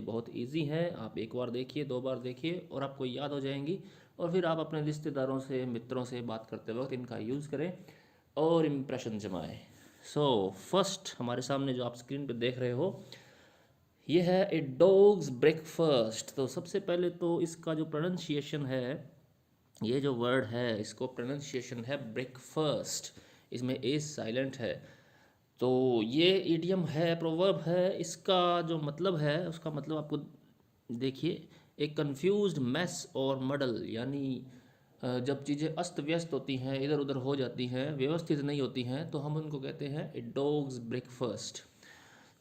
ये बहुत इजी हैं, आप एक बार देखिए, दो बार देखिए और आपको याद हो जाएंगी। और फिर आप अपने रिश्तेदारों से, मित्रों से बात करते वक्त इनका यूज़ करें और इम्प्रेशन जमाएं। सो फर्स्ट हमारे सामने जो आप स्क्रीन पे देख रहे हो, ये है ए डॉग्स ब्रेकफास्ट। तो सबसे पहले तो इसका जो प्रोनाउंसिएशन है, ये जो वर्ड है इसको प्रोनाउंसिएशन है ब्रेकफास्ट, इसमें ए साइलेंट है। तो ये इडियम है, प्रोवर्ब है। इसका जो मतलब है, उसका मतलब आपको देखिए, एक कंफ्यूज्ड मैस और मडल, यानी जब चीज़ें अस्त व्यस्त होती हैं, इधर उधर हो जाती हैं, व्यवस्थित नहीं होती हैं, तो हम उनको कहते हैं ए डॉग्स ब्रेकफास्ट।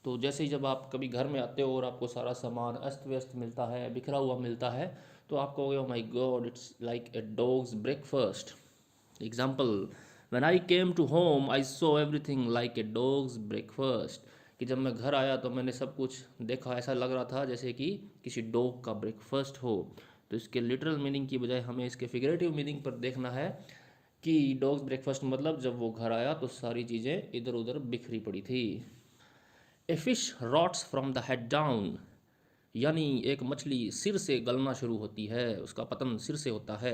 तो जैसे ही जब आप कभी घर में आते हो और आपको सारा सामान अस्त व्यस्त मिलता है, बिखरा हुआ मिलता है, तो आप कहोगे oh my God, it's like a dog's breakfast. Example, when I came to home I saw everything like a dog's breakfast. कि जब मैं घर आया तो मैंने सब कुछ देखा, ऐसा लग रहा था जैसे कि किसी डॉग का ब्रेकफास्ट हो। तो इसके लिटरल मीनिंग की बजाय हमें इसके फिगरेटिव मीनिंग पर देखना है कि डॉग्स ब्रेकफास्ट मतलब जब वो घर आया तो सारी चीज़ें इधर उधर बिखरी पड़ी थी। A fish rots from the head down, यानी एक मछली सिर से गलना शुरू होती है, उसका पतन सिर से होता है।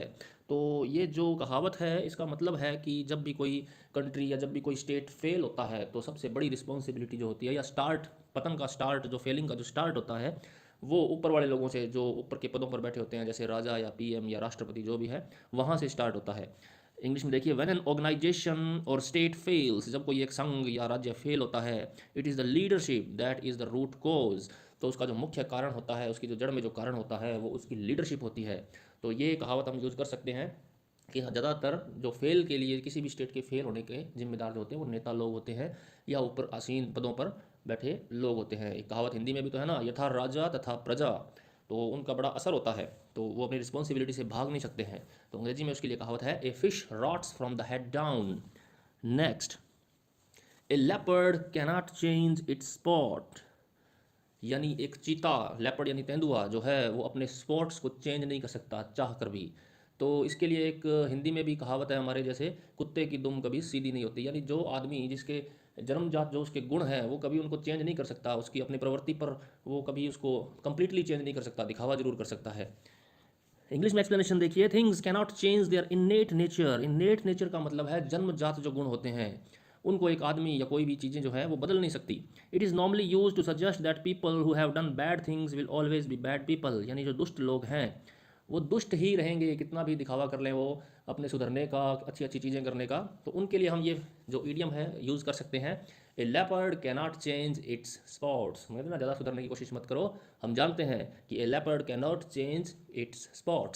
तो ये जो कहावत है, इसका मतलब है कि जब भी कोई कंट्री या जब भी कोई स्टेट फेल होता है, तो सबसे बड़ी रिस्पॉन्सिबिलिटी जो होती है, या स्टार्ट, पतन का स्टार्ट, जो फेलिंग का जो स्टार्ट होता है, वो ऊपर वाले लोगों से, जो ऊपर के पदों पर बैठे होते हैं, जैसे राजा या पीएम या राष्ट्रपति जो भी है, वहाँ से स्टार्ट होता है। इंग्लिश में देखिए, when an organization or state fails, जब कोई एक संघ या राज्य फेल होता है, it is the leadership that is the root cause. तो उसका जो मुख्य कारण होता है, उसकी जो जड़ में जो कारण होता है, वो उसकी लीडरशिप होती है। तो ये कहावत हम यूज़ कर सकते हैं कि ज़्यादातर जो फेल के लिए, किसी भी स्टेट के फेल होने के जिम्मेदार जो होते हैं, वो नेता लोग होते हैं या ऊपर आसीन पदों पर बैठे लोग होते हैं। एक कहावत हिंदी में भी तो है ना, यथा राजा तथा प्रजा। तो उनका बड़ा असर होता है, तो वो अपनी रिस्पॉन्सिबिलिटी से भाग नहीं सकते हैं। तो अंग्रेजी में उसके लिए कहावत है, a fish rots from the head down. Next, A leopard cannot change it's spot, यानी एक चीता, लेपर्ड यानी तेंदुआ जो है, वो अपने स्पॉट्स को चेंज नहीं कर सकता चाह कर भी। तो इसके लिए एक हिंदी में भी कहावत है हमारे जैसे, कुत्ते की दुम कभी सीधी नहीं होती। यानी जो आदमी, जिसके जन्मजात जो उसके गुण हैं, वो कभी उनको चेंज नहीं कर सकता, उसकी अपनी प्रवृत्ति पर वो कभी उसको कंप्लीटली चेंज नहीं कर सकता, दिखावा जरूर कर सकता है। इंग्लिश में एक्सप्लेनेशन देखिए, things cannot change their innate nature. Innate nature का मतलब है जन्मजात जो गुण होते हैं, उनको एक आदमी या कोई भी चीज़ें जो है वो बदल नहीं सकती। It is normally use to suggest that people who have done bad things will always be bad people, यानी जो दुष्ट लोग हैं वो दुष्ट ही रहेंगे, कितना भी दिखावा कर लें वो अपने सुधरने का, अच्छी अच्छी चीज़ें करने का। तो उनके लिए हम ये जो ईडियम है यूज़ कर सकते हैं, a leopard cannot change its spots. मतलब ना ज़्यादा सुधरने की कोशिश मत करो, हम जानते हैं कि a leopard cannot change its spots.